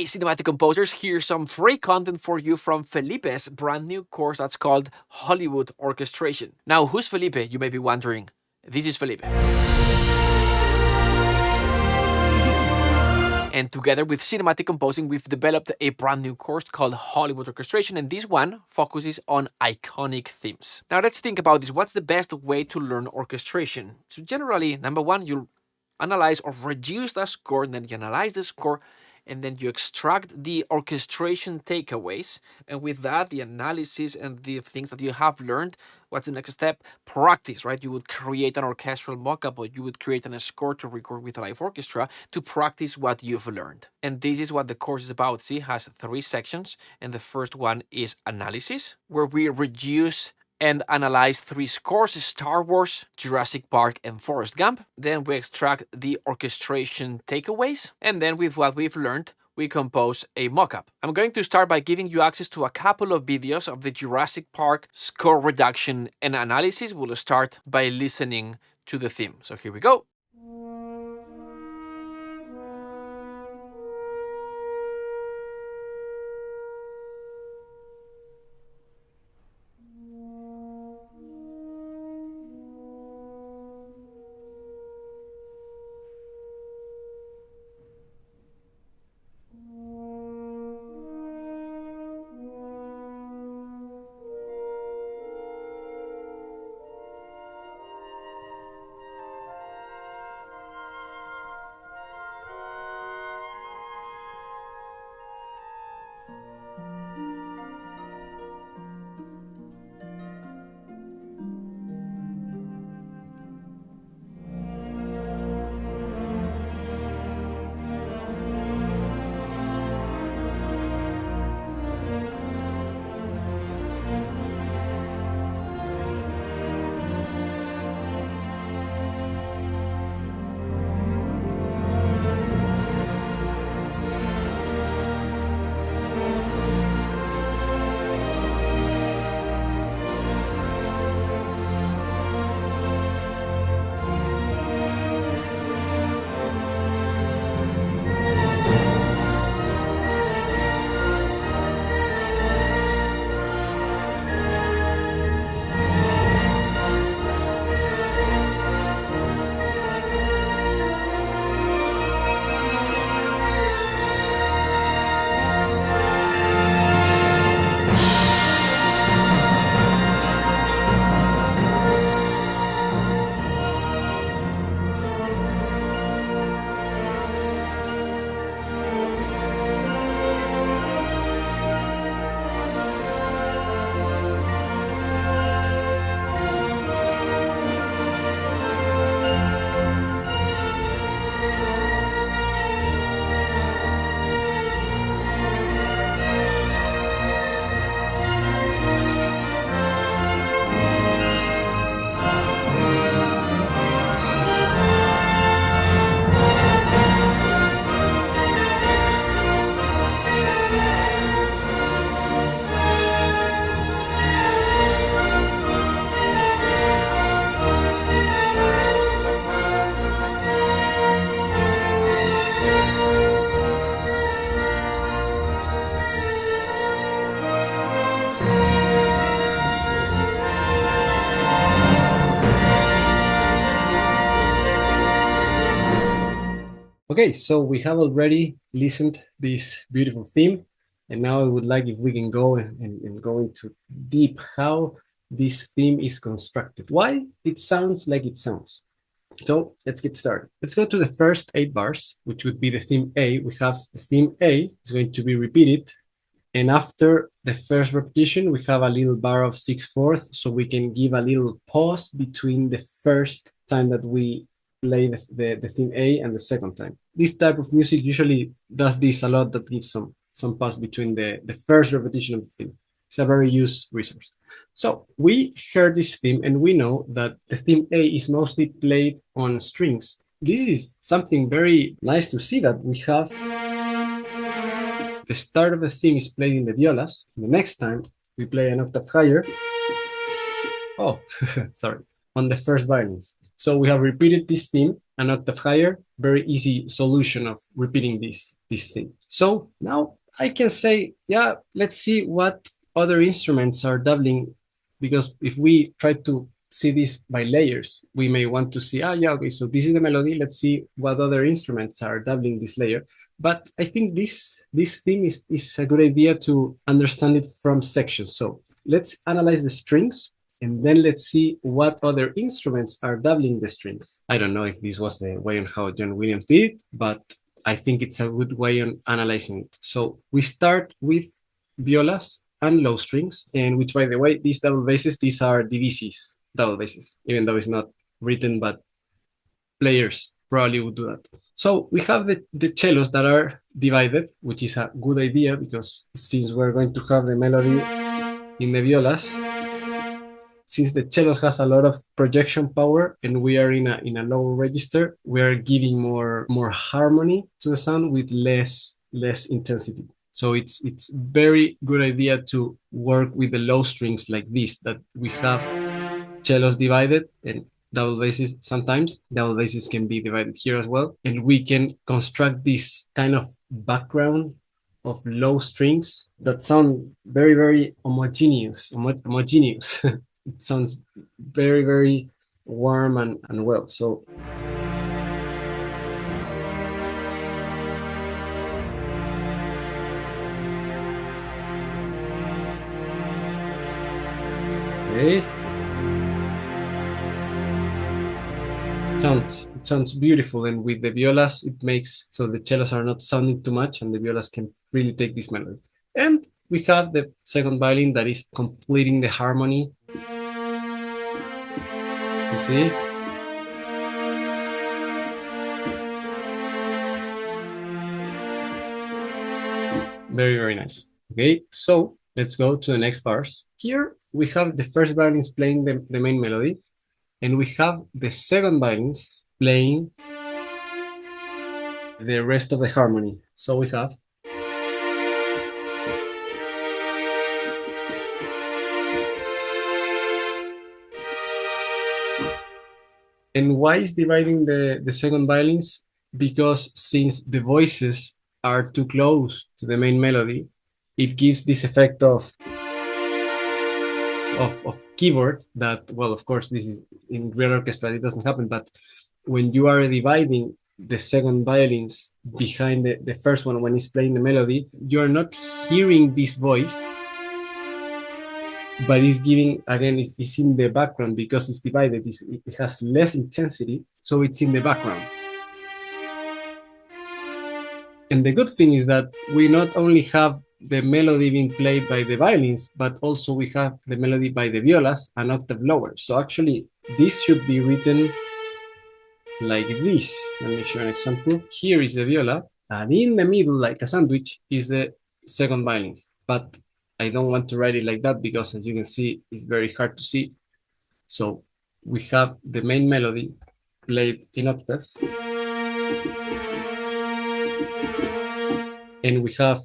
Hey cinematic composers, here's some free content for you from Felipe's brand new course that's called Hollywood Orchestration. Now, who's Felipe, you may be wondering? This is Felipe. And together with cinematic composing, we've developed a brand new course called Hollywood Orchestration, and this one focuses on iconic themes. Now, let's think about this. What's the best way to learn orchestration? So generally, number one, you'll analyze or reduce the score, and then you analyze the score, and then you extract the orchestration takeaways. And with that, the analysis and the things that you have learned, what's the next step? Practice, right? You would create an orchestral mockup, or you would create a score to record with a live orchestra to practice what you've learned. And this is what the course is about. See, it has 3 sections, and the first one is analysis, where we reduce and analyze 3 scores: Star Wars, Jurassic Park, and Forrest Gump. Then we extract the orchestration takeaways, and then with what we've learned, we compose a mockup. I'm going to start by giving you access to a couple of videos of the Jurassic Park score reduction and analysis. We'll start by listening to the theme. So here we go. Okay, so we have already listened this beautiful theme, and now I would like if we can go and go into deep how this theme is constructed, why it sounds like it sounds. So let's get started. Let's go to the first 8 bars, which would be the theme A. We have the theme A is going to be repeated, and after the first repetition, we have a little bar of 6/4, so we can give a little pause between the first time that we play the theme A and the second time. This type of music usually does this a lot, that gives some pause between the first repetition of the theme. It's a very used resource. So we heard this theme, and we know that the theme A is mostly played on strings. This is something very nice to see, that we have the start of the theme is played in the violas. The next time we play an octave higher. Oh, sorry, on the first violins. So we have repeated this theme an octave higher. Very easy solution of repeating this thing. So now I can say, yeah, let's see what other instruments are doubling, because if we try to see this by layers, we may want to see, yeah, okay, so this is the melody. Let's see what other instruments are doubling this layer. But I think this theme is a good idea to understand it from sections. So let's analyze the strings, and then let's see what other instruments are doubling the strings. I don't know if this was the way on how John Williams did it, but I think it's a good way on analyzing it. So we start with violas and low strings, and which, by the way, these double basses, these are DVCs, double basses, even though it's not written, but players probably would do that. So we have the cellos that are divided, which is a good idea, because since we're going to have the melody in the violas, since the cellos has a lot of projection power and we are in a lower register, we are giving more harmony to the sound with less intensity. So it's very good idea to work with the low strings like this, that we have cellos divided and double basses. Sometimes double basses can be divided here as well, and we can construct this kind of background of low strings that sound very homogeneous. It sounds very warm and well. So okay, it sounds beautiful, and with the violas it makes so the cellos are not sounding too much and the violas can really take this melody. And we have the second violin that is completing the harmony. You see? Very nice. Okay, so let's go to the next bars. Here we have the first violins playing the main melody, and we have the second violins playing the rest of the harmony. So we have and why is dividing the second violins? Because since the voices are too close to the main melody, it gives this effect of keyboard that, well, of course, this is in real orchestra, it doesn't happen, but when you are dividing the second violins behind the first one when it's playing the melody, you're not hearing this voice, but it's giving, again, it's in the background because it's divided. It has less intensity, so it's in the background. And the good thing is that we not only have the melody being played by the violins, but also we have the melody by the violas an octave lower. So actually, this should be written like this. Let me show an example. Here is the viola, and in the middle, like a sandwich, is the second violins. But I don't want to write it like that because, as you can see, it's very hard to see. So we have the main melody played in octaves, and we have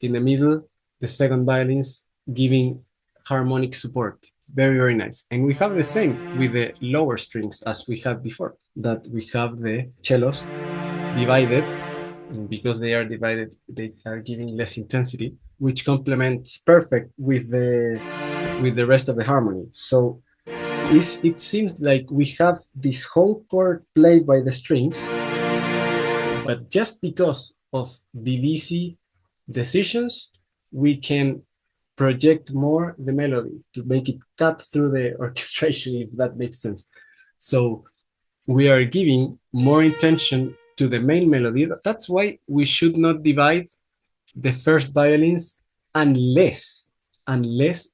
in the middle the second violins giving harmonic support. Very nice. And we have the same with the lower strings as we had before, that we have the cellos divided, and because they are divided, they are giving less intensity, which complements perfect with the rest of the harmony. So it seems like we have this whole chord played by the strings, but just because of DVC decisions, we can project more the melody to make it cut through the orchestration, if that makes sense. So we are giving more intention to the main melody. That's why we should not divide the first violins unless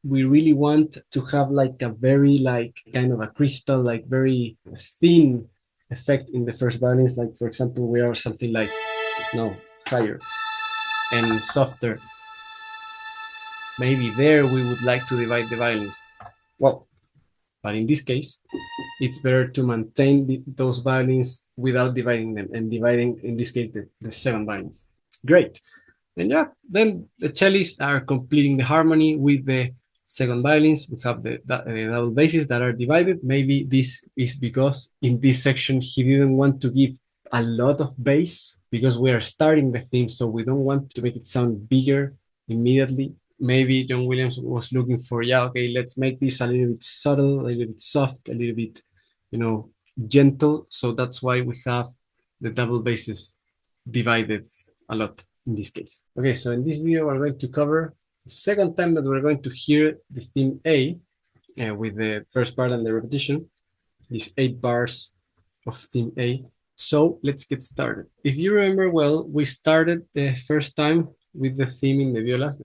we really want to have like a very like kind of a crystal, like very thin effect in the first violins. Like for example, we are something like higher and softer. Maybe there we would like to divide the violins. Well, but in this case, it's better to maintain those violins without dividing them, and dividing, in this case, the seven violins. Great. And yeah, then the cellists are completing the harmony with the second violins, we have the double basses that are divided. Maybe this is because in this section he didn't want to give a lot of bass because we are starting the theme, so we don't want to make it sound bigger immediately. Maybe John Williams was looking for, yeah, okay, let's make this a little bit subtle, a little bit soft, a little bit, gentle. So that's why we have the double basses divided a lot in this case. Okay, so in this video, we're going to cover the second time that we're going to hear the theme A with the first part and the repetition, these 8 bars of theme A. So let's get started. If you remember well, we started the first time with the theme in the violas.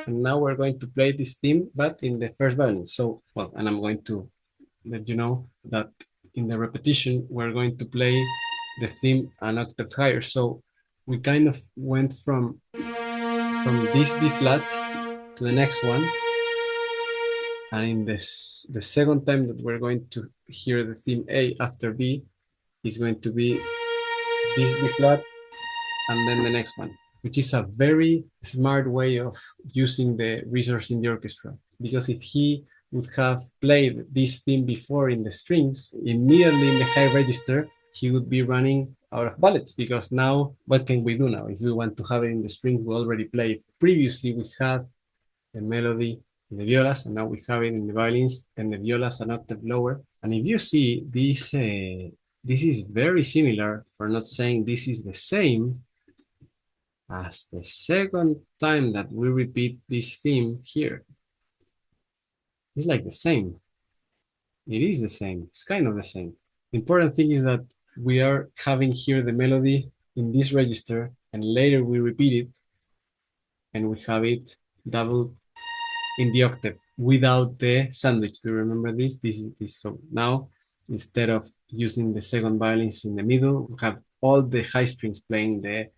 And now we're going to play this theme, but in the first violin. So, well, and I'm going to let you know that in the repetition, we're going to play the theme an octave higher. So we kind of went from this B flat to the next one. And in the second time that we're going to hear the theme A after B is going to be this B flat and then the next one, which is a very smart way of using the resource in the orchestra. Because if he would have played this theme before in the strings, immediately in the high register, he would be running out of bullets. Because now, what can we do now? If we want to have it in the strings, we already played. Previously, we had the melody in the violas, and now we have it in the violins and the violas an octave lower. And if you see this, this is very similar, for not saying this is the same as the second time that we repeat this theme here. It's like the same. It is the same. It's kind of the same. The important thing is that we are having here the melody in this register, and later we repeat it, and we have it doubled in the octave without the sandwich. Do you remember this? This is this. So now, instead of using the second violins in the middle, we have all the high strings playing the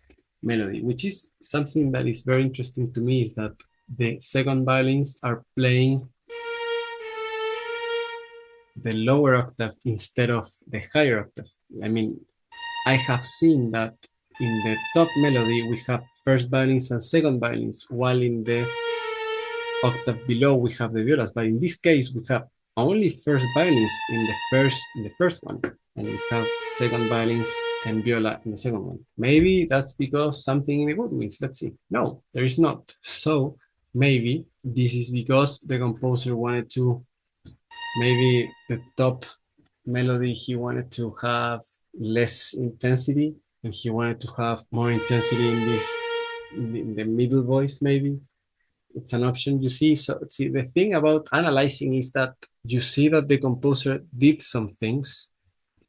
melody, which is something that is very interesting to me, is that the second violins are playing the lower octave instead of the higher octave. I mean, I have seen that in the top melody we have first violins and second violins, while in the octave below we have the violas. But in this case, we have only first violins in the first one, and we have second violins and viola in the second one. Maybe that's because something in the woodwinds. Let's see. No, there is not. So maybe this is because the composer wanted to, maybe the top melody he wanted to have less intensity, and he wanted to have more intensity in this in the middle voice. Maybe it's an option, you see. So see, the thing about analyzing is that you see that the composer did some things,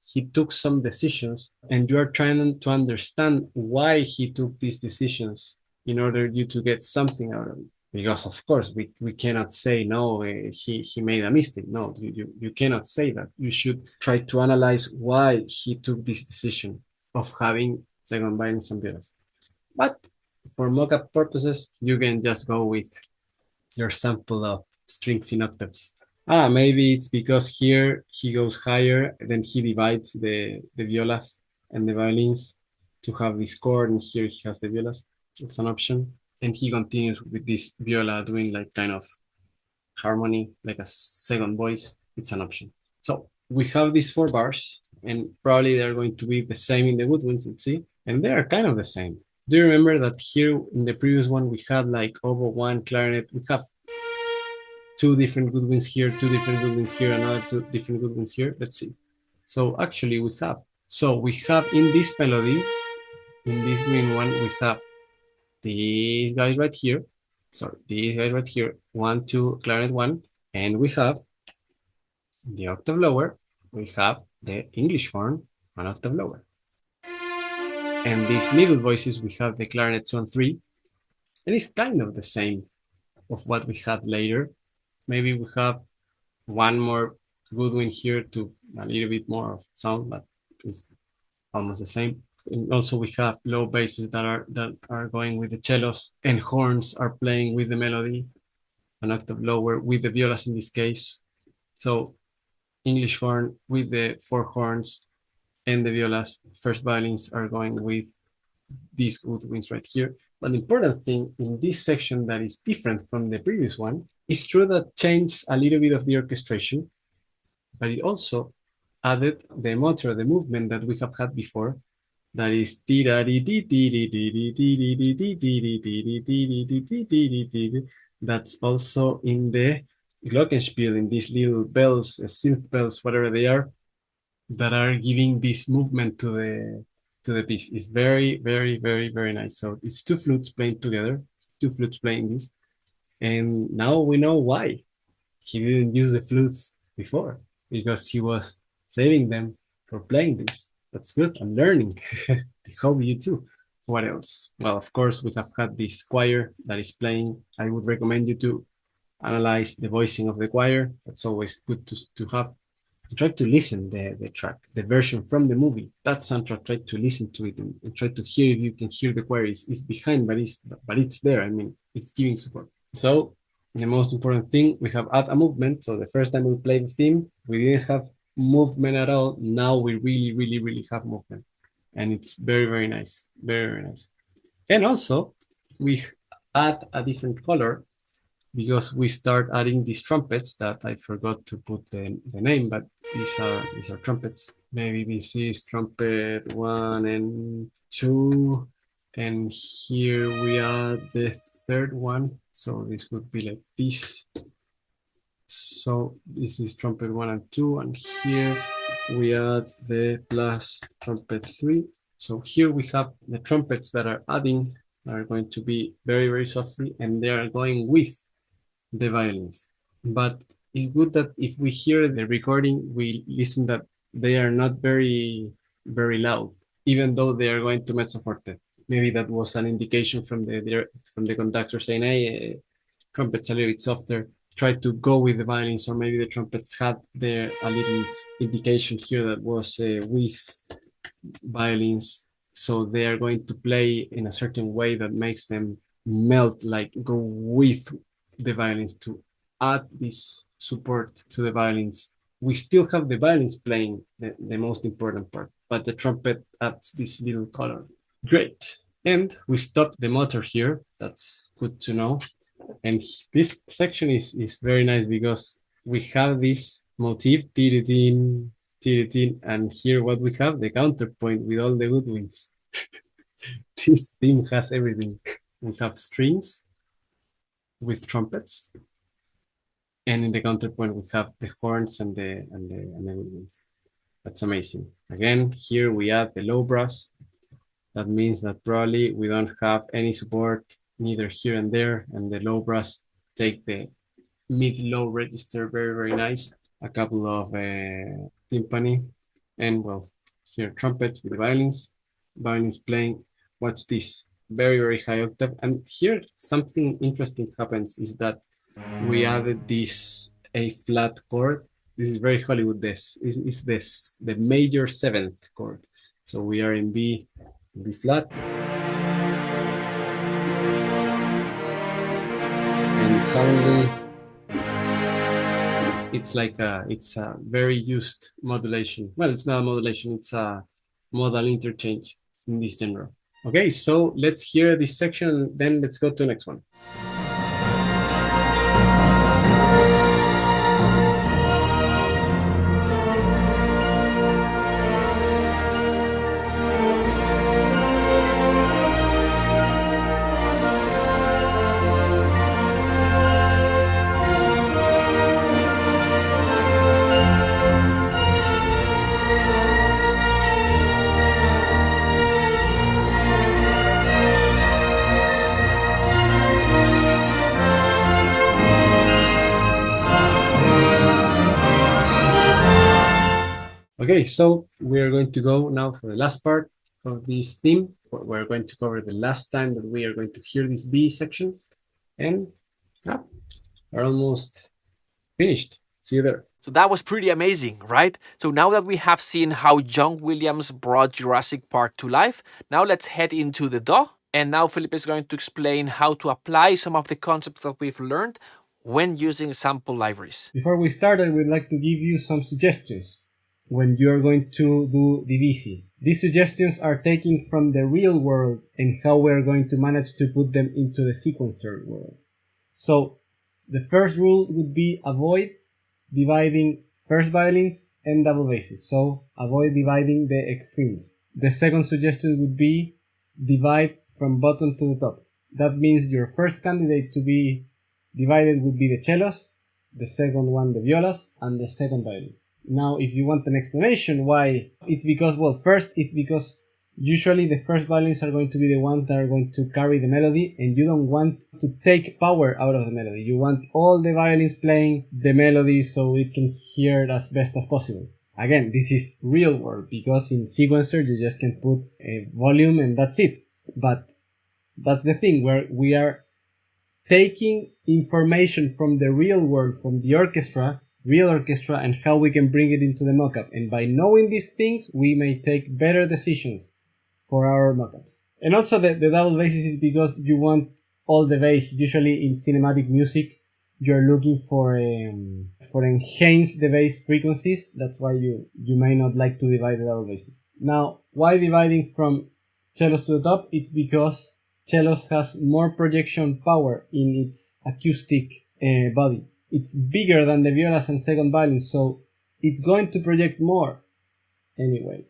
he took some decisions, and you are trying to understand why he took these decisions in order you to get something out of it. Because of course we cannot say no, he made a mistake. No, you cannot say that. You should try to analyze why he took this decision of having second violins and violas. But for mockup purposes, you can just go with your sample of strings in octaves. Maybe it's because here he goes higher, then he divides the violas and the violins to have this chord, and here he has the violas. It's an option. And he continues with this viola doing like kind of harmony, like a second voice. It's an option. So we have these 4 bars, and probably they're going to be the same in the woodwinds, let's see. And they are kind of the same. Do you remember that here in the previous one we had like oboe 1, clarinet? We have 2 different woodwinds here, 2 different woodwinds here, another 2 different woodwinds here. Let's see. So actually we have in this melody, in this green one, we have these guys right here. Sorry, these guys right here. 1, 2, clarinet 1. And we have the octave lower. We have the English horn, an octave lower. And these middle voices, we have the clarinet 2 and 3. And it's kind of the same of what we had later. Maybe we have one more woodwind here to a little bit more of sound, but it's almost the same. And also we have low basses that are going with the cellos, and horns are playing with the melody, an octave lower with the violas in this case. So English horn with the 4 horns and the violas. First violins are going with these woodwinds right here. But the important thing in this section that is different from the previous one, it's true that changed a little bit of the orchestration, but it also added the motor, the movement that we have had before, that is that's also in the glockenspiel, in these little bells, synth bells, whatever they are, that are giving this movement to the piece. It's very, very, very, very nice. So it's two flutes playing together, two flutes playing this, and now we know why he didn't use the flutes before, because he was saving them for playing this. That's good. I'm learning. I hope you too. What else? Well, of course, we have had this choir that is playing. I would recommend you to analyze the voicing of the choir. That's always good to have. Try to listen the track, the version from the movie. That soundtrack, try to listen to it and try to hear if you can hear the choir. It's behind, but it's there. I mean, it's giving support. So the most important thing, we have add a movement. So the first time we played the theme, we didn't have movement at all. Now we really, really, really have movement. And it's very, very nice. Very, very nice. And also, we add a different color because we start adding these trumpets that I forgot to put the name, but these are trumpets. Maybe this is trumpet 1 and 2. And here we add the third one. So this would be like this. So this is trumpet 1 and 2, and here we add the plus trumpet 3. So here we have the trumpets that are adding are going to be very, very softly, and they are going with the violins. But it's good that if we hear the recording, we listen that they are not very, very loud, even though they are going to mezzo forte. Maybe that was an indication from the conductor saying, "Hey, trumpets a little bit softer." Try to go with the violins, or maybe the trumpets had there a little indication here that was with violins, so they are going to play in a certain way that makes them melt, like go with the violins to add this support to the violins. We still have the violins playing the most important part, but the trumpet adds this little color. Great. And we stopped the motor here. That's good to know. And this section is very nice because we have this motif, and here what we have, the counterpoint with all the woodwinds. This theme has everything. We have strings with trumpets, and in the counterpoint we have the horns and the woodwinds. That's amazing. Again, here we add the low brass. That means that probably we don't have any support neither here and there, and the low brass take the mid-low register very, very nice. A couple of timpani, and well, here trumpet with violins. Violins playing, what's this? Very, very high octave. And here something interesting happens is that we added this A flat chord. This is very Hollywood. This is this the major seventh chord. So we are in B flat, and suddenly it's like it's a very used modulation. Well, it's not a modulation, it's a modal interchange in this genre. Okay, so let's hear this section, then let's go to the next one. Okay, so we're going to go now for the last part of this theme. We're going to cover the last time that we are going to hear this B section, and we're almost finished. See you there. So that was pretty amazing, right? So now that we have seen how John Williams brought Jurassic Park to life, now let's head into the DAW. And now Felipe is going to explain how to apply some of the concepts that we've learned when using sample libraries. Before we start, I would like to give you some suggestions. when you are going to do divisi. These suggestions are taken from the real world and how we are going to manage to put them into the sequencer world. So the first rule would be avoid dividing first violins and double basses. So avoid dividing the extremes. The second suggestion would be divide from bottom to the top. That means your first candidate to be divided would be the cellos, the second one the violas, and the second violins. Now, if you want an explanation why, it's because, well, first it's because usually the first violins are going to be the ones that are going to carry the melody, and you don't want to take power out of the melody. You want all the violins playing the melody so it can hear it as best as possible. Again, this is real world, because in sequencer you just can put a volume and that's it. But that's the thing, where we are taking information from the real world, from the orchestra, real orchestra, and how we can bring it into the mockup. And by knowing these things, we may take better decisions for our mockups. And also the double basses is because you want all the bass. Usually in cinematic music, you're looking for enhance the bass frequencies. That's why you may not like to divide the double basses. Now, why dividing from cellos to the top? It's because cellos has more projection power in its acoustic body. It's bigger than the violas and second violins, so it's going to project more anyway.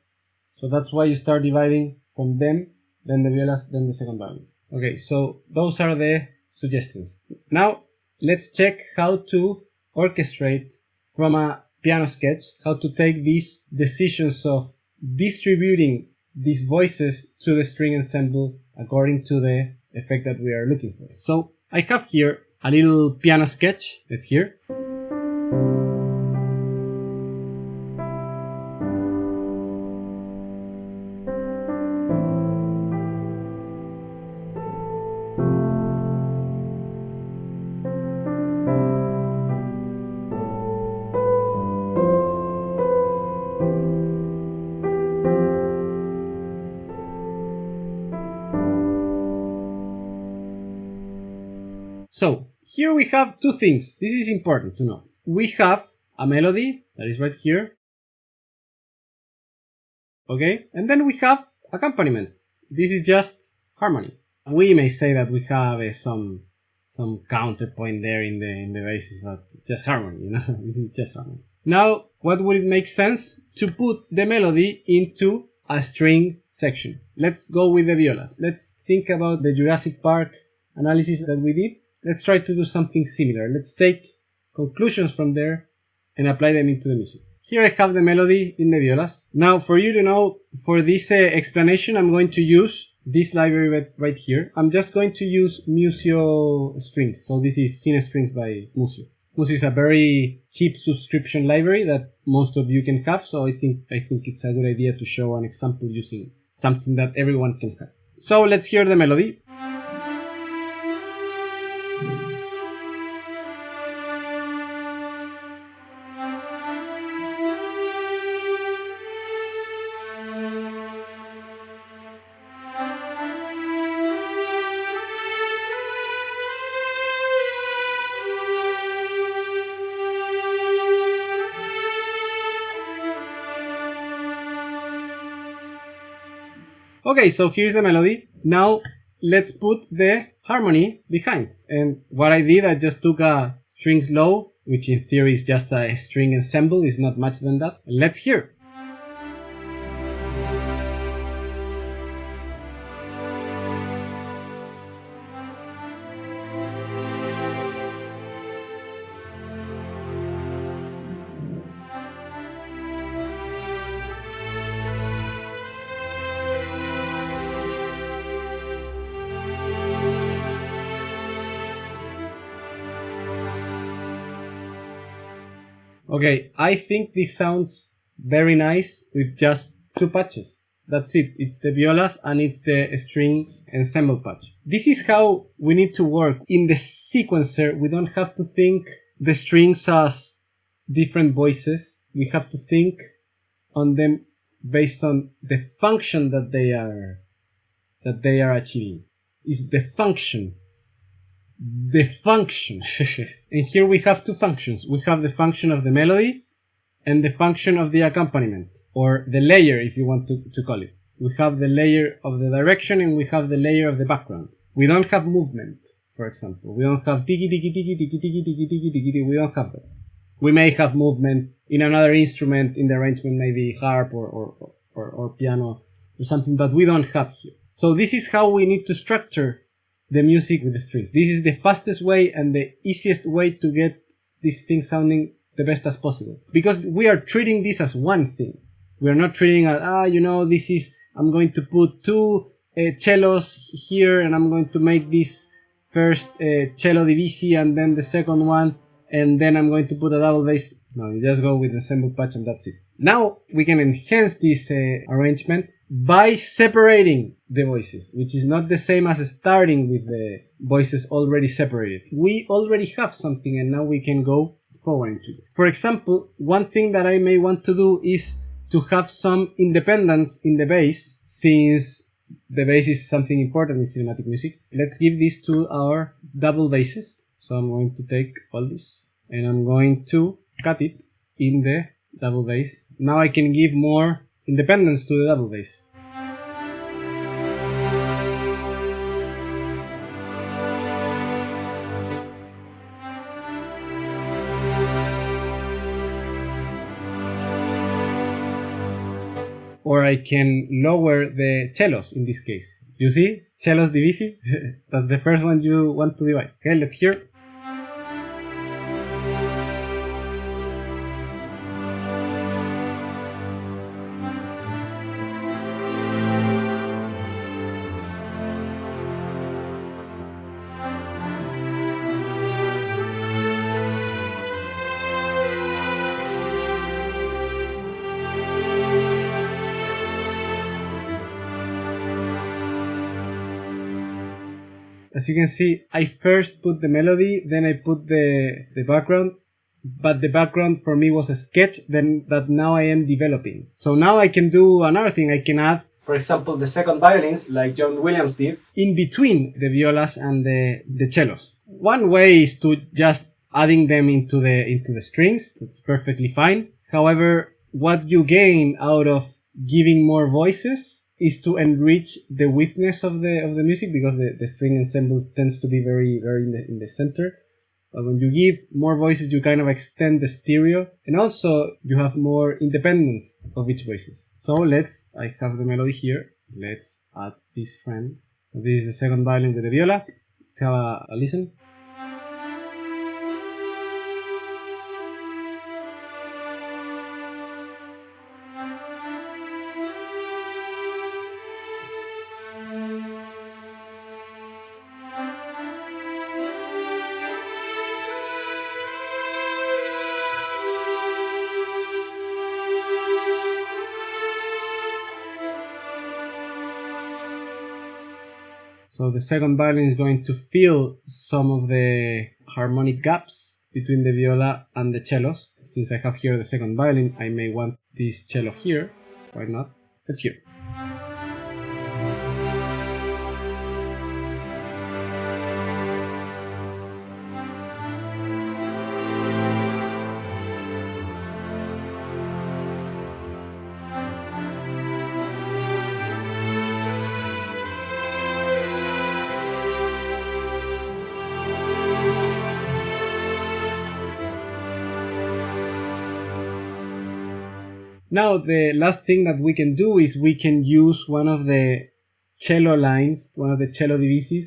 So that's why you start dividing from them, then the violas, then the second violins. Okay, so those are the suggestions. Now, let's check how to orchestrate from a piano sketch, how to take these decisions of distributing these voices to the string ensemble according to the effect that we are looking for. So I have here a little piano sketch. Let's hear. So here we have two things. This is important to know. We have a melody that is right here. Okay, and then we have accompaniment. This is just harmony. We may say that we have some counterpoint there in the basses, but just harmony, you know. This is just harmony. Now, what would it make sense to put the melody into a string section? Let's go with the violas. Let's think about the Jurassic Park analysis that we did. Let's try to do something similar. Let's take conclusions from there and apply them into the music. Here I have the melody in the violas. Now, for you to know, for this explanation, I'm going to use this library right here. I'm just going to use Musio strings. So this is Cine Strings by Musio. Musio is a very cheap subscription library that most of you can have. So I think it's a good idea to show an example using something that everyone can have. So let's hear the melody. Okay, so here's the melody. Now let's put the harmony behind. And what I did, I just took a strings low, which in theory is just a string ensemble, is not much than that. Let's hear. Okay, I think this sounds very nice with just two patches. That's it. It's the violas and it's the strings ensemble patch. This is how we need to work. In the sequencer, we don't have to think the strings as different voices. We have to think on them based on the function that they are achieving. It's the function. The function. And here we have two functions. We have the function of the melody and the function of the accompaniment, or the layer if you want to call it. We have the layer of the direction and we have the layer of the background. We don't have movement, for example. We don't have tiki tiki tiki tiki tiki tiki tiki tiki. We don't have that. We may have movement in another instrument in the arrangement, maybe harp or piano or something, but we don't have here. So this is how we need to structure the music with the strings. This is the fastest way and the easiest way to get this thing sounding the best as possible. Because we are treating this as one thing. We are not treating as, this is, I'm going to put two cellos here and I'm going to make this first cello divisi and then the second one and then I'm going to put a double bass. No, you just go with the ensemble patch and that's it. Now we can enhance this arrangement by separating the voices, which is not the same as starting with the voices already separated. We already have something and now we can go forward into it. For example, one thing that I may want to do is to have some independence in the bass, since the bass is something important in cinematic music. Let's give this to our double basses. So I'm going to take all this and I'm going to cut it in the double bass. Now I can give more independence to the double bass. Or I can lower the cellos in this case. You see? Cellos divisi? That's the first one you want to divide. Okay, let's hear. As you can see, I first put the melody, then I put the background, but the background for me was a sketch that now I am developing. So now I can do another thing. I can add, for example, the second violins, like John Williams did, in between the violas and the cellos. One way is to just adding them into the strings. That's perfectly fine. However, what you gain out of giving more voices is to enrich the widthness of the music, because the string ensemble tends to be very, very in the center. But when you give more voices, you kind of extend the stereo, and also you have more independence of each voices. So I have the melody here. Let's add this friend. This is the second violin with the viola. Let's have a listen. So the second violin is going to fill some of the harmonic gaps between the viola and the cellos. Since I have here the second violin, I may want this cello here. Why not? Let's hear. Now the last thing that we can do is we can use one of the cello lines, one of the cello divisis,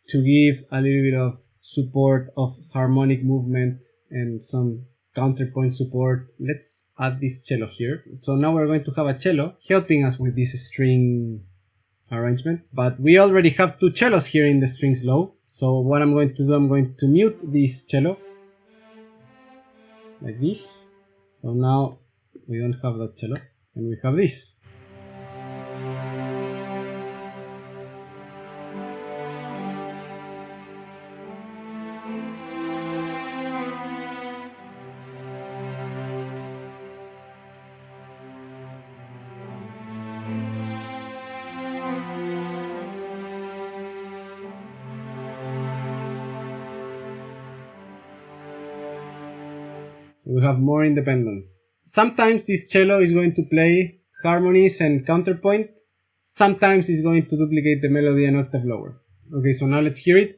to give a little bit of support of harmonic movement and some counterpoint support. Let's add this cello here. So now we're going to have a cello helping us with this string arrangement, but we already have two cellos here in the strings low. So what I'm going to do, I'm going to mute this cello like this. So now we don't have that cello, and we have this. So we have more independence. sometimes this cello is going to play harmonies and counterpoint. Sometimes it's going to duplicate the melody an octave lower. Okay, so now let's hear it.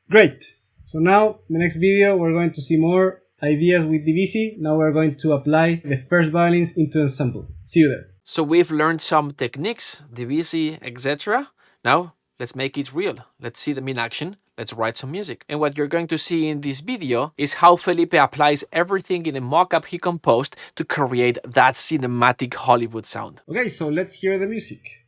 Great! So now, in the next video, we're going to see more ideas with divisi. Now we're going to apply the first violins into ensemble. See you there. So we've learned some techniques, divisi, etc. Now, let's make it real. Let's see them in action. Let's write some music. And what you're going to see in this video is how Felipe applies everything in a mock-up he composed to create that cinematic Hollywood sound. Okay, so let's hear the music.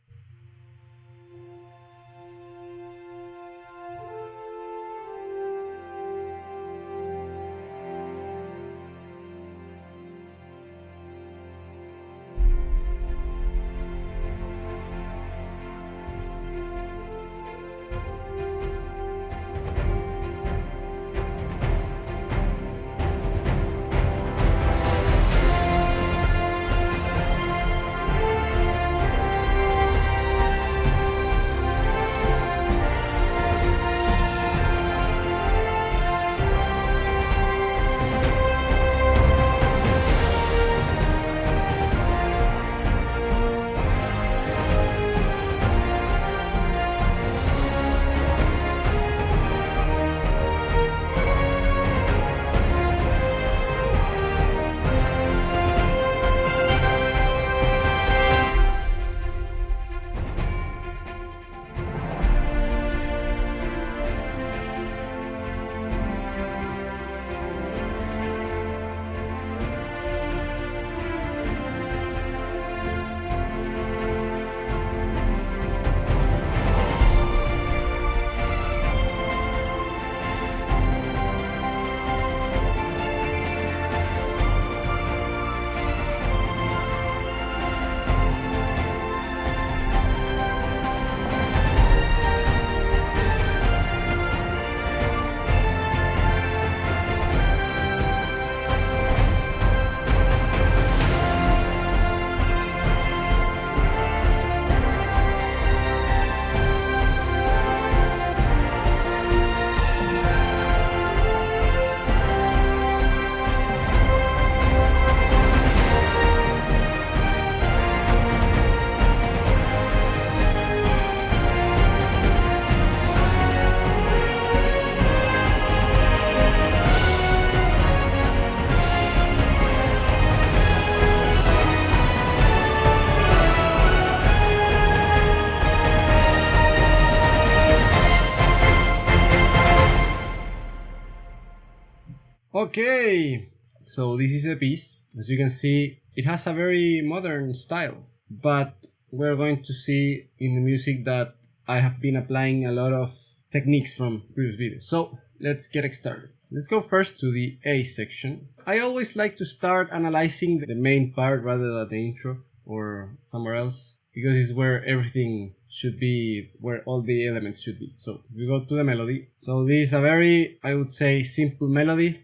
Okay, so this is the piece. As you can see, it has a very modern style, but we're going to see in the music that I have been applying a lot of techniques from previous videos. So let's get started. Let's go first to the A section. I always like to start analyzing the main part rather than the intro or somewhere else, because it's where everything should be, where all the elements should be. So if we go to the melody, so this is a very, I would say, simple melody.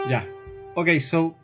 Yeah. Okay, so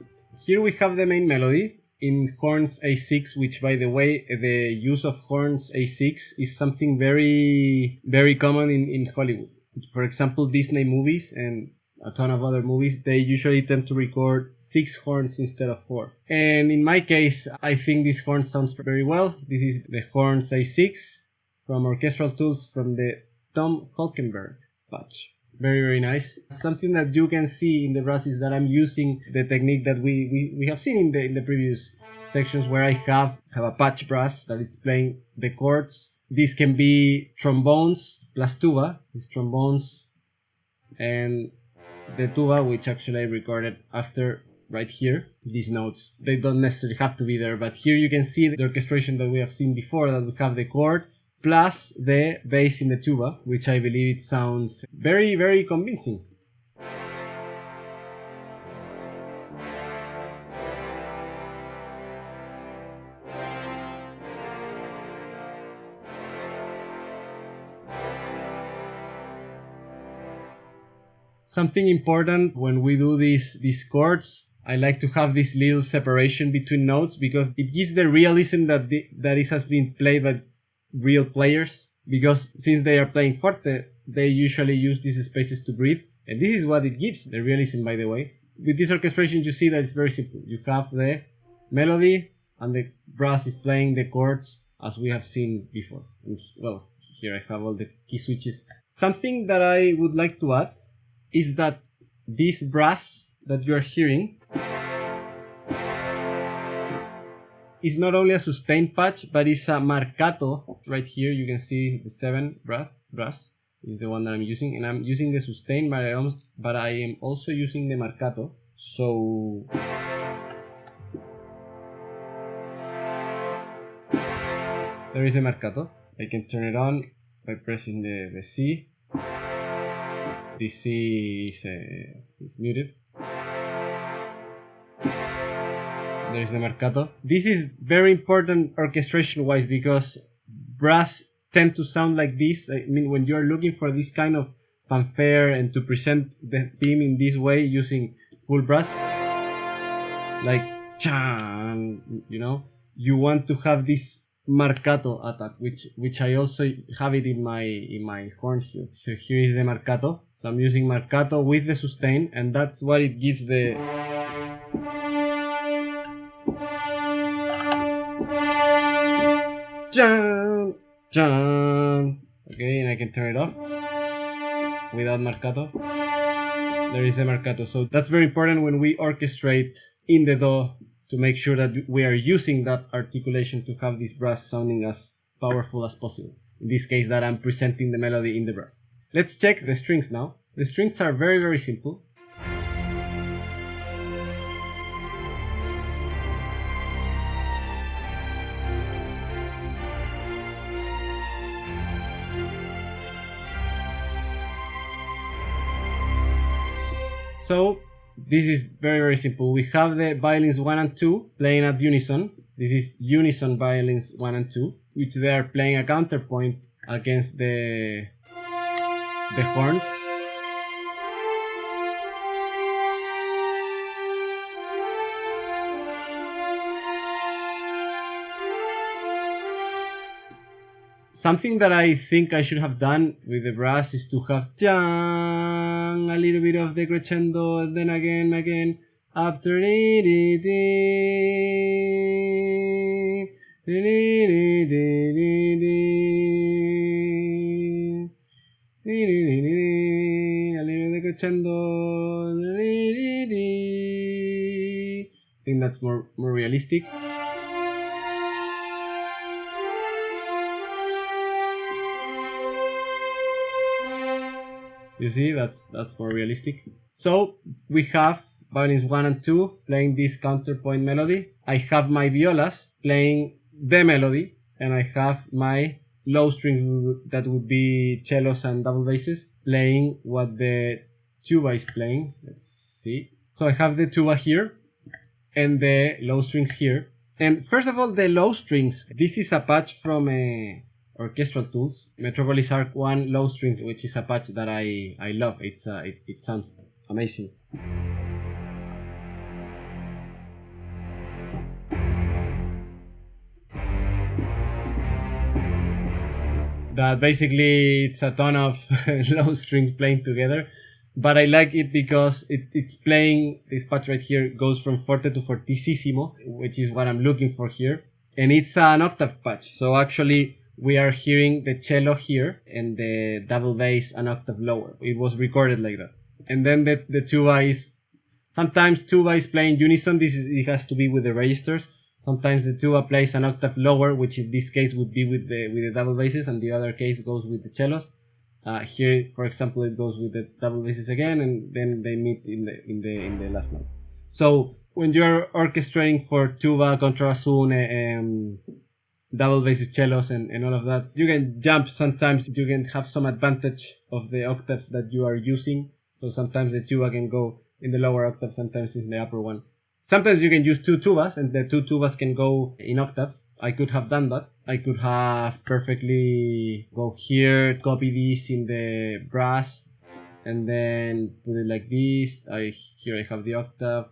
here we have the main melody in horns A6, which, by the way, the use of horns A6 is something very, very common in Hollywood. For example, Disney movies and a ton of other movies, they usually tend to record 6 horns instead of 4. And in my case, I think this horn sounds very well. This is the horns A6 from Orchestral Tools from the Tom Hulkenberg patch. Very, very nice. Something that you can see in the brass is that I'm using the technique that we have seen in the previous sections, where I have a patch brass that is playing the chords. This can be trombones plus tuba. It's trombones and the tuba, which actually I recorded after right here. These notes, they don't necessarily have to be there, but here you can see the orchestration that we have seen before, that we have the chord plus the bass in the tuba, which I believe it sounds very, very convincing. Something important when we do these chords, I like to have this little separation between notes because it gives the realism that it has been played by real players. Because since they are playing forte, they usually use these spaces to breathe. And this is what it gives, the realism, by the way. With this orchestration, you see that it's very simple. You have the melody and the brass is playing the chords as we have seen before. And, well, here I have all the key switches. Something that I would like to add is that this brass that you are hearing is not only a sustain patch, but it's a marcato. Right here you can see the 7 brass is the one that I'm using, and I'm using the sustain, but I am also using the marcato. So there is a marcato. I can turn it on by pressing the C. The C is muted. There is the marcato. This is very important orchestration wise because brass tend to sound like this. I mean, when you're looking for this kind of fanfare and to present the theme in this way using full brass, like chan, you know, you want to have this marcato attack, which I also have it in my horn here. So here is the marcato. So I'm using marcato with the sustain, and that's what it gives the Jan, Jan. Okay, and I can turn it off without marcato. There is a marcato. So that's very important when we orchestrate in the do to make sure that we are using that articulation to have this brass sounding as powerful as possible. In this case, that I'm presenting the melody in the brass. Let's check the strings now. The strings are very, very simple. So this is very, very simple. We have the violins 1 and 2 playing at unison. This is unison violins 1 and 2, which they are playing a counterpoint against the horns. Something that I think I should have done with the brass is to have a little bit of the crescendo, and then again, after a little bit of crescendo. I think that's more realistic. You see, that's more realistic. So we have violins 1 and 2 playing this counterpoint melody. I have my violas playing the melody, and I have my low string that would be cellos and double basses playing what the tuba is playing. Let's see. So I have the tuba here and the low strings here. And first of all, the low strings. This is a patch from Orchestral Tools, Metropolis Arc 1 low string, which is a patch that I love. It sounds amazing. That basically it's a ton of low strings playing together, but I like it because it's playing, this patch right here goes from forte to fortissimo, which is what I'm looking for here, and it's an octave patch, so actually we are hearing the cello here and the double bass an octave lower. It was recorded like that. And then the tuba is, sometimes tuba is playing unison. It has to be with the registers. Sometimes the tuba plays an octave lower, which in this case would be with the double basses, and the other case goes with the cellos. Here, for example, it goes with the double basses again, and then they meet in the last note. So when you're orchestrating for tuba, contrabassoon, double basses, cellos, and all of that, you can jump. Sometimes you can have some advantage of the octaves that you are using. So sometimes the tuba can go in the lower octave, sometimes in the upper one. Sometimes you can use 2 tubas, and the 2 tubas can go in octaves. I could have done that. I could have perfectly go here, copy this in the brass, and then put it like this. Here I have the octave.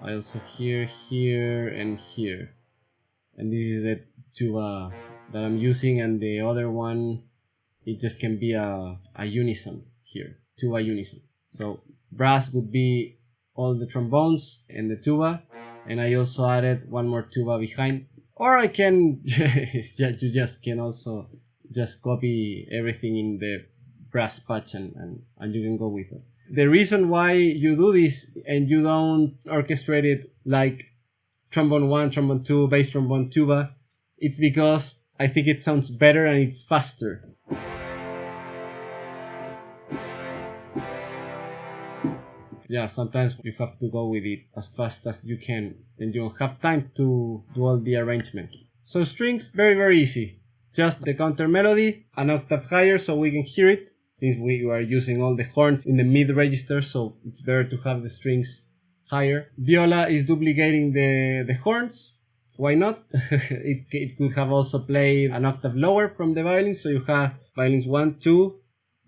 I also here, and here. And this is the tuba that I'm using, and the other one, it just can be a unison here, tuba unison. So brass would be all the trombones and the tuba, and I also added one more tuba behind. Or I can, you just can also just copy everything in the brass patch and you can go with it. The reason why you do this and you don't orchestrate it like trombone 1, trombone 2, bass trombone, tuba, it's because I think it sounds better and it's faster. Yeah, sometimes you have to go with it as fast as you can and you don't have time to do all the arrangements. So strings, very easy. Just the counter melody, an octave higher so we can hear it, since we are using all the horns in the mid register, so it's better to have the strings higher. Viola is duplicating the horns. Why not? it could have also played an octave lower from the violins, so you have violins 1, 2,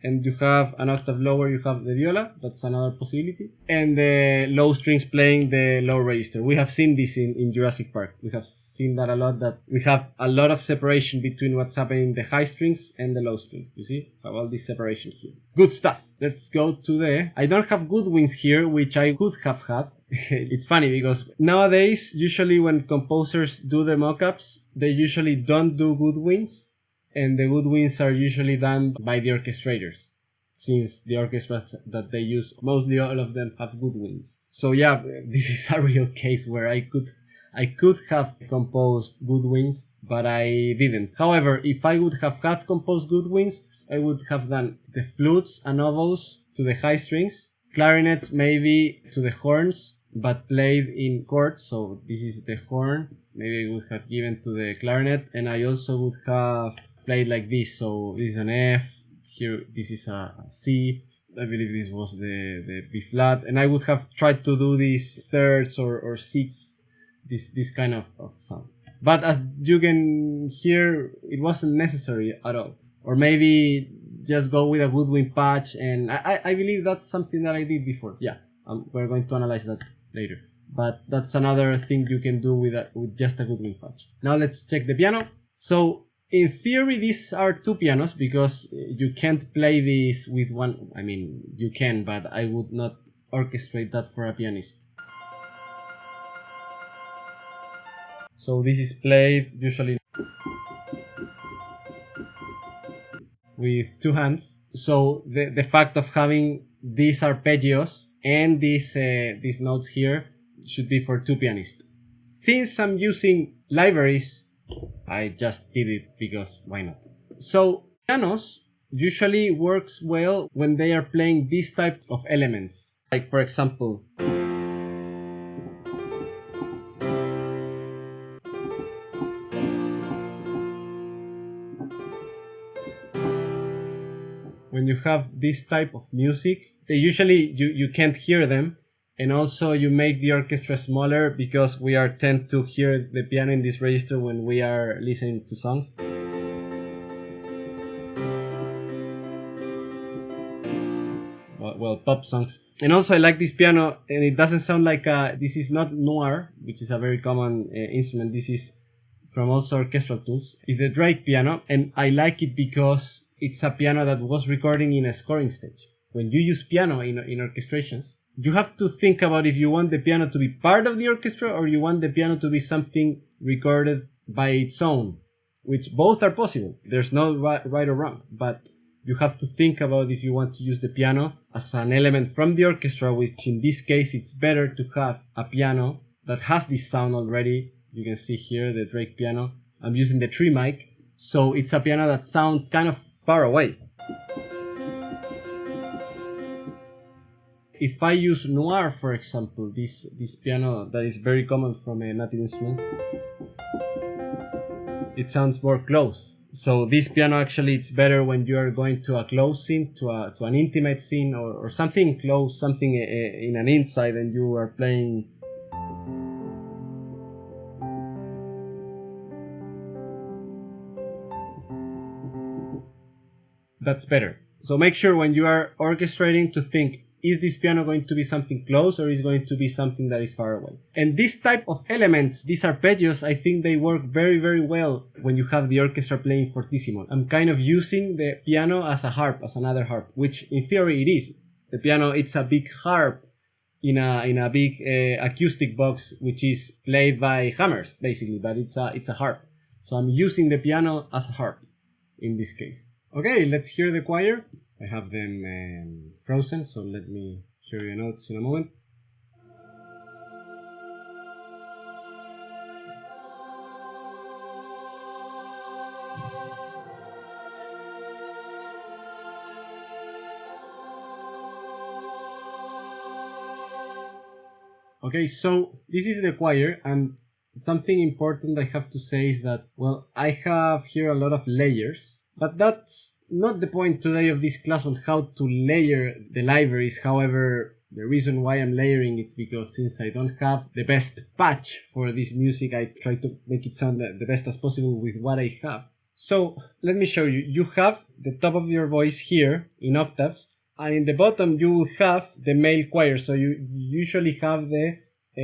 and you have an octave lower, you have the viola. That's another possibility. And the low strings playing the low register. We have seen this in Jurassic Park. We have seen that a lot, that we have a lot of separation between what's happening in the high strings and the low strings. You see? We have all this separation here. Good stuff. Let's go to the... I don't have good wins here, which I could have had. It's funny because nowadays, usually when composers do the mockups, they usually don't do good wins. And the good wins are usually done by the orchestrators, since the orchestras that they use, mostly all of them have good wins. So yeah, this is a real case where I could have composed good wins, but I didn't. However, if I would have had composed good wins, I would have done the flutes and oboes to the high strings, clarinets maybe to the horns, but played in chords. So this is the horn. Maybe I would have given to the clarinet, and I also would have played like this. So this is an F, here this is a C, I believe this was the B flat, and I would have tried to do these thirds or sixths, this kind of sound. But as you can hear, it wasn't necessary at all. Or maybe just go with a woodwind patch, and I believe that's something that I did before. Yeah, we're going to analyze that later. But that's another thing you can do with just a woodwind patch. Now let's check the piano. So in theory, these are two pianos because you can't play this with one. I mean, you can, but I would not orchestrate that for a pianist. So this is played usually with two hands. So the fact of having these arpeggios and these notes here should be for two pianists. Since I'm using libraries, I just did it because why not? So pianos usually works well when they are playing these types of elements. Like for example, when you have this type of music, they usually you can't hear them. And also you make the orchestra smaller because we are tend to hear the piano in this register when we are listening to songs. Well, pop songs. And also I like this piano, and it doesn't sound like this is not noir, which is a very common instrument. This is from also orchestral tools. It's the Drake piano, and I like it because it's a piano that was recording in a scoring stage. When you use piano in orchestrations, you have to think about if you want the piano to be part of the orchestra or you want the piano to be something recorded by its own, which both are possible. There's no right or wrong, but you have to think about if you want to use the piano as an element from the orchestra, which in this case it's better to have a piano that has this sound already. You can see here the Drake piano. I'm using the 3 mic, so it's a piano that sounds kind of far away. If I use noir, for example, this piano that is very common from a native instrument, it sounds more close. So this piano actually it's better when you are going to a close scene, to an intimate scene or something close, something in an inside, and you are playing. That's better. So make sure when you are orchestrating to think, is this piano going to be something close or is it going to be something that is far away? And this type of elements, these arpeggios, I think they work very, very well when you have the orchestra playing fortissimo. I'm kind of using the piano as a harp, as another harp, which in theory it is. The piano, it's a big harp in a big acoustic box, which is played by hammers, basically, but it's a harp. So I'm using the piano as a harp in this case. Okay, let's hear the choir. I have them frozen, so let me show you notes in a moment. Okay, so this is the choir, and something important I have to say is that, well, I have here a lot of layers, but that's not the point today of this class on how to layer the libraries. However, the reason why I'm layering is because since I don't have the best patch for this music, I try to make it sound the best as possible with what I have. So let me show you. You have the top of your voice here in octaves, and in the bottom you will have the male choir. So you usually have the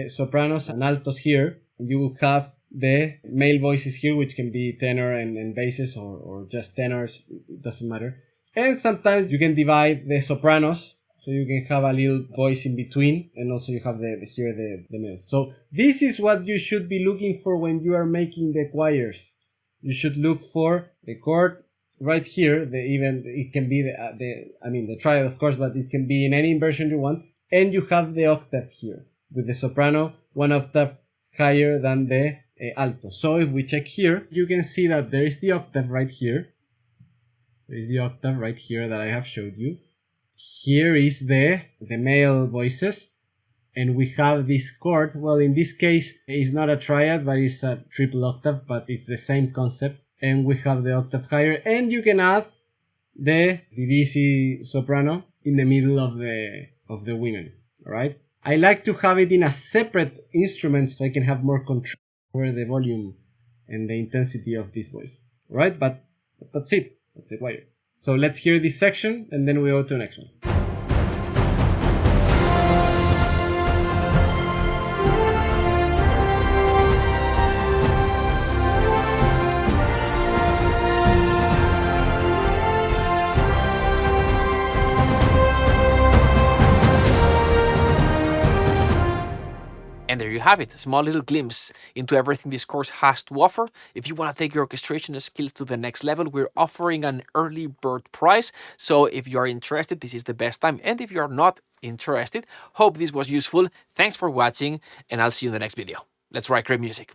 sopranos and altos here. You will have the male voices here, which can be tenor and basses or just tenors, it doesn't matter. And sometimes you can divide the sopranos, so you can have a little voice in between, and also you have the males. So this is what you should be looking for when you are making the choirs. You should look for the chord right here, it can be the triad, of course, but it can be in any inversion you want, and you have the octave here, with the soprano one octave higher than the alto. So if we check here, you can see that there is the octave right here. There is the octave right here that I have showed you. Here is the male voices, and we have this chord. Well, in this case, it's not a triad, but it's a triple octave, but it's the same concept. And we have the octave higher, and you can add the DC soprano in the middle of the women. All right. I like to have it in a separate instrument so I can have more control over the volume and the intensity of this voice. All right, but that's it. That's the choir. So let's hear this section and then we go to the next one. And there you have it, a small little glimpse into everything this course has to offer. If you want to take your orchestration skills to the next level, we're offering an early bird price. So if you are interested, this is the best time. And if you are not interested, hope this was useful. Thanks for watching, and I'll see you in the next video. Let's write great music.